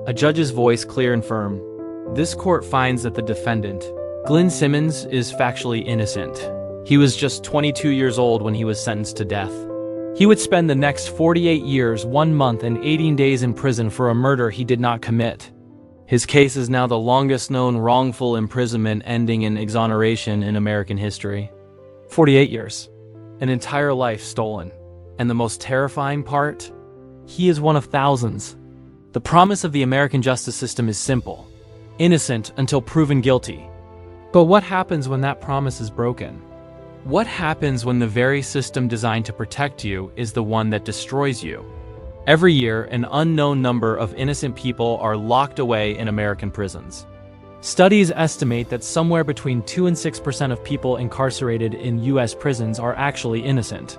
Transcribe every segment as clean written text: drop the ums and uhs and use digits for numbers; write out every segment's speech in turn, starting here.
A judge's voice clear and firm. This court finds that the defendant, Glynn Simmons, is factually innocent. He was just 22 years old when he was sentenced to death. He would spend the next 48 years, 1 month, and 18 days in prison for a murder he did not commit. His case is now the longest-known wrongful imprisonment ending in exoneration in American history. 48 years. An entire life stolen. And the most terrifying part? He is one of thousands. The promise of the American justice system is simple. Innocent until proven guilty. But what happens when that promise is broken? What happens when the very system designed to protect you is the one that destroys you? Every year, an unknown number of innocent people are locked away in American prisons. Studies estimate that somewhere between 2 and 6% of people incarcerated in U.S. prisons are actually innocent.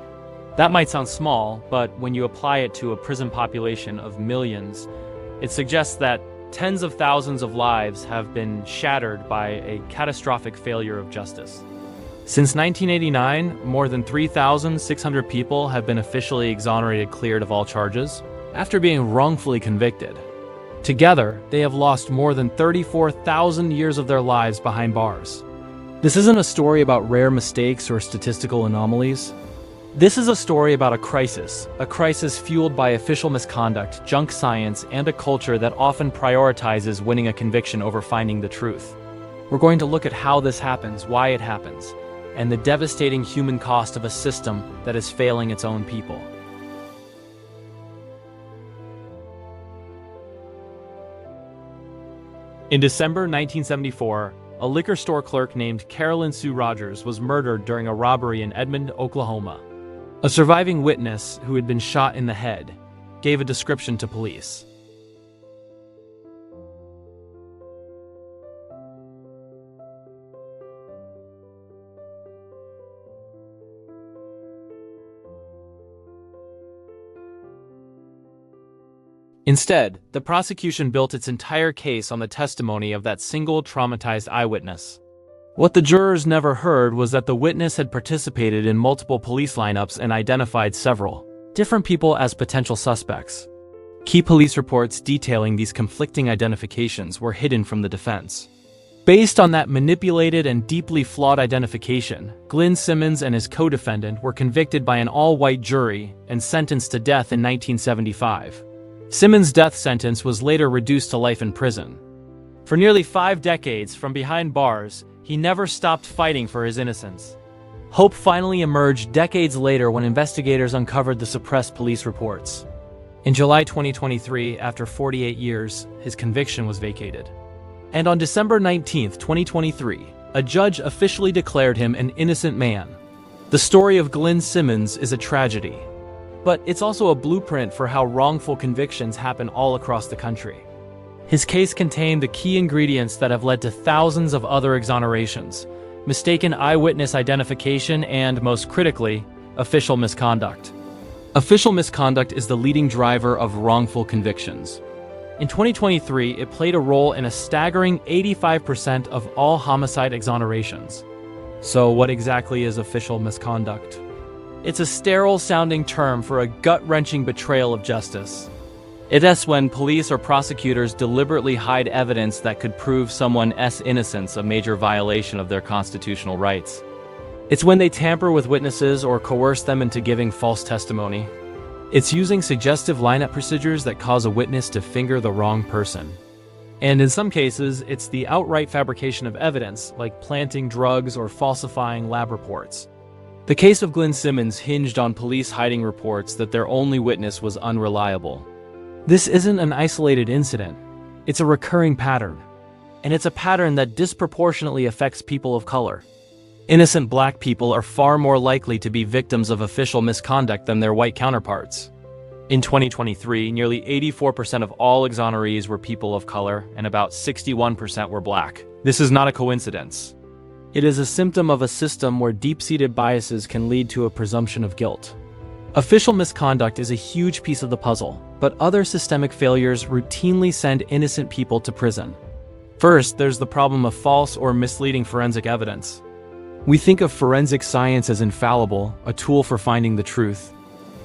That might sound small, but when you apply it to a prison population of millions, it suggests that tens of thousands of lives have been shattered by a catastrophic failure of justice. Since 1989, more than 3,600 people have been officially exonerated, cleared of all charges, after being wrongfully convicted. Together, they have lost more than 34,000 years of their lives behind bars. This isn't a story about rare mistakes or statistical anomalies. This is a story about a crisis fueled by official misconduct, junk science, and a culture that often prioritizes winning a conviction over finding the truth. We're going to look at how this happens, why it happens, and the devastating human cost of a system that is failing its own people. In December 1974, a liquor store clerk named Carolyn Sue Rogers was murdered during a robbery in Edmond, Oklahoma. A surviving witness, who had been shot in the head, gave a description to police. Instead, the prosecution built its entire case on the testimony of that single traumatized eyewitness. What the jurors never heard was that the witness had participated in multiple police lineups and identified several different people as potential suspects. Key police reports detailing these conflicting identifications were hidden from the defense. Based on that manipulated and deeply flawed identification, Glynn Simmons and his co-defendant were convicted by an all-white jury and sentenced to death in 1975. Simmons' death sentence was later reduced to life in prison. For nearly 5 decades from behind bars, he never stopped fighting for his innocence. Hope finally emerged decades later when investigators uncovered the suppressed police reports. In July 2023, after 48 years, his conviction was vacated. And on December 19, 2023, a judge officially declared him an innocent man. The story of Glynn Simmons is a tragedy, but it's also a blueprint for how wrongful convictions happen all across the country. His case contained the key ingredients that have led to thousands of other exonerations: mistaken eyewitness identification and, most critically, official misconduct. Official misconduct is the leading driver of wrongful convictions. In 2023, it played a role in a staggering 85% of all homicide exonerations. So what exactly is official misconduct? It's a sterile-sounding term for a gut-wrenching betrayal of justice. It's when police or prosecutors deliberately hide evidence that could prove someone's innocence, a major violation of their constitutional rights. It's when they tamper with witnesses or coerce them into giving false testimony. It's using suggestive lineup procedures that cause a witness to finger the wrong person. And in some cases, it's the outright fabrication of evidence, like planting drugs or falsifying lab reports. The case of Glynn Simmons hinged on police hiding reports that their only witness was unreliable. This isn't an isolated incident. It's a recurring pattern. And it's a pattern that disproportionately affects people of color. Innocent black people are far more likely to be victims of official misconduct than their white counterparts. In 2023, nearly 84% of all exonerees were people of color, and about 61% were black. This is not a coincidence. It is a symptom of a system where deep-seated biases can lead to a presumption of guilt. Official misconduct is a huge piece of the puzzle, but other systemic failures routinely send innocent people to prison. First, there's the problem of false or misleading forensic evidence. We think of forensic science as infallible, a tool for finding the truth.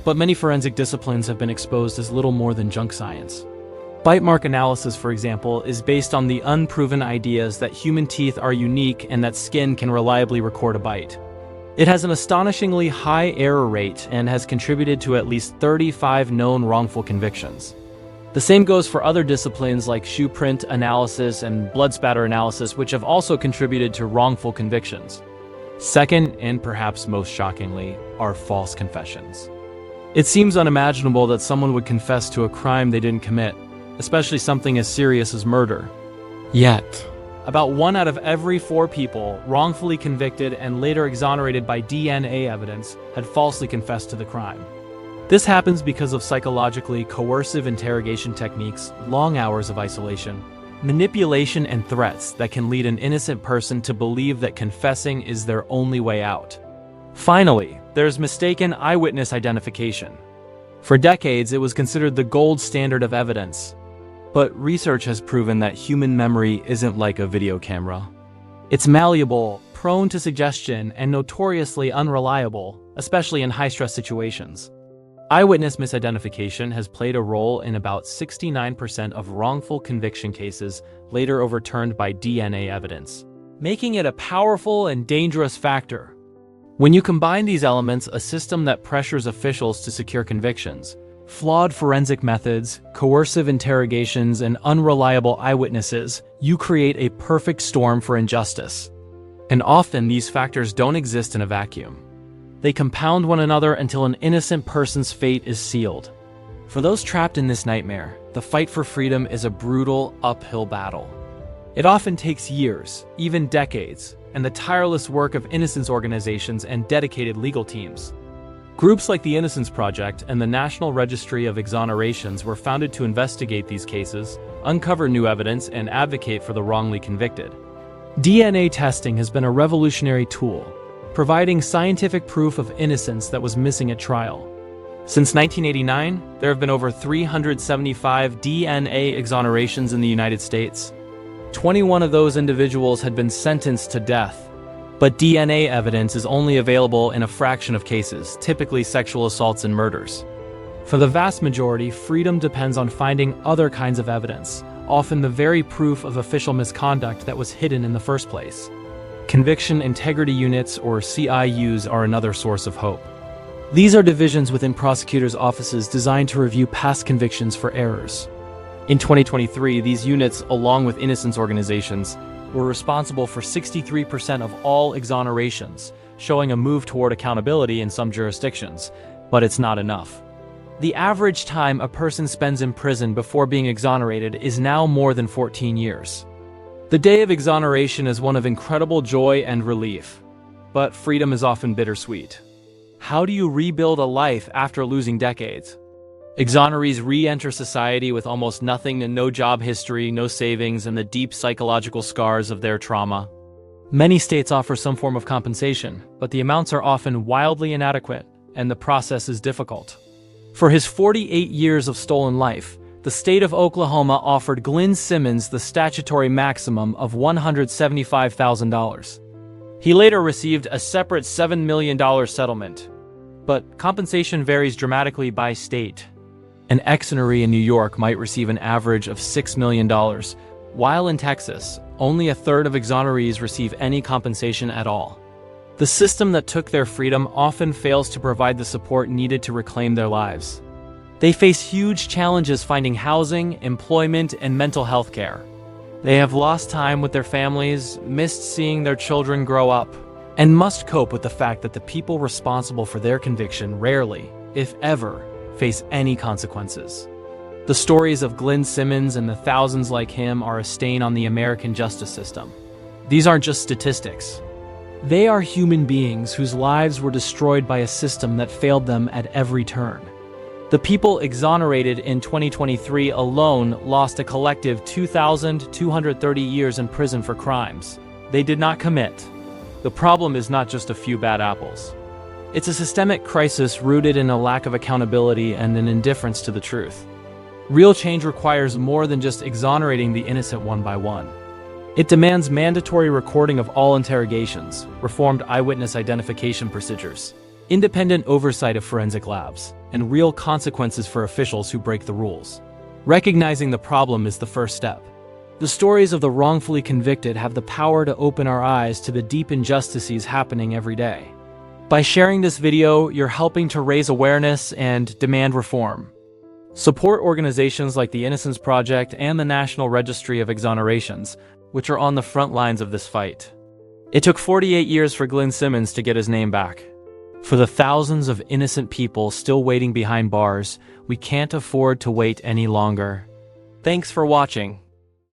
But many forensic disciplines have been exposed as little more than junk science. Bite mark analysis, for example, is based on the unproven ideas that human teeth are unique and that skin can reliably record a bite. It has an astonishingly high error rate and has contributed to at least 35 known wrongful convictions. The same goes for other disciplines like shoe print analysis and blood spatter analysis, which have also contributed to wrongful convictions. Second, and perhaps most shockingly, are false confessions. It seems unimaginable that someone would confess to a crime they didn't commit, especially something as serious as murder. Yet, about 1 out of every 4 people wrongfully convicted and later exonerated by DNA evidence had falsely confessed to the crime. This happens because of psychologically coercive interrogation techniques, long hours of isolation, manipulation, and threats that can lead an innocent person to believe that confessing is their only way out. Finally, there's mistaken eyewitness identification. For decades, it was considered the gold standard of evidence. But research has proven that human memory isn't like a video camera. It's malleable, prone to suggestion, and notoriously unreliable, especially in high-stress situations. Eyewitness misidentification has played a role in about 69% of wrongful conviction cases later overturned by DNA evidence, making it a powerful and dangerous factor. When you combine these elements, a system that pressures officials to secure convictions, flawed forensic methods, coercive interrogations, and unreliable eyewitnesses, you create a perfect storm for injustice. And often these factors don't exist in a vacuum. They compound one another until an innocent person's fate is sealed. For those trapped in this nightmare, the fight for freedom is a brutal, uphill battle. It often takes years, even decades, and the tireless work of innocence organizations and dedicated legal teams. Groups like the Innocence Project and the National Registry of Exonerations were founded to investigate these cases, uncover new evidence, and advocate for the wrongly convicted. DNA testing has been a revolutionary tool, providing scientific proof of innocence that was missing at trial. Since 1989, there have been over 375 DNA exonerations in the United States. 21 of those individuals had been sentenced to death. But DNA evidence is only available in a fraction of cases, typically sexual assaults and murders. For the vast majority, freedom depends on finding other kinds of evidence, often the very proof of official misconduct that was hidden in the first place. Conviction Integrity Units, or CIUs, are another source of hope. These are divisions within prosecutors' offices designed to review past convictions for errors. In 2023, these units, along with innocence organizations, were responsible for 63% of all exonerations, showing a move toward accountability in some jurisdictions. But it's not enough. The average time a person spends in prison before being exonerated is now more than 14 years. The day of exoneration is one of incredible joy and relief, but freedom is often bittersweet. How do you rebuild a life after losing decades? Exonerees re-enter society with almost nothing and no job history, no savings, and the deep psychological scars of their trauma. Many states offer some form of compensation, but the amounts are often wildly inadequate, and the process is difficult. For his 48 years of stolen life, the state of Oklahoma offered Glynn Simmons the statutory maximum of $175,000. He later received a separate $7 million settlement, but compensation varies dramatically by state. An exoneree in New York might receive an average of $6 million, while in Texas, only a third of exonerees receive any compensation at all. The system that took their freedom often fails to provide the support needed to reclaim their lives. They face huge challenges finding housing, employment, and mental health care. They have lost time with their families, missed seeing their children grow up, and must cope with the fact that the people responsible for their conviction rarely, if ever, face any consequences. The stories of Glynn Simmons and the thousands like him are a stain on the American justice system. These aren't just statistics. They are human beings whose lives were destroyed by a system that failed them at every turn. The people exonerated in 2023 alone lost a collective 2,230 years in prison for crimes they did not commit. The problem is not just a few bad apples. It's a systemic crisis rooted in a lack of accountability and an indifference to the truth. Real change requires more than just exonerating the innocent one by one. It demands mandatory recording of all interrogations, reformed eyewitness identification procedures, independent oversight of forensic labs, and real consequences for officials who break the rules. Recognizing the problem is the first step. The stories of the wrongfully convicted have the power to open our eyes to the deep injustices happening every day. By sharing this video, you're helping to raise awareness and demand reform. Support organizations like the Innocence Project and the National Registry of Exonerations, which are on the front lines of this fight. It took 48 years for Glynn Simmons to get his name back. For the thousands of innocent people still waiting behind bars, we can't afford to wait any longer. Thanks for watching.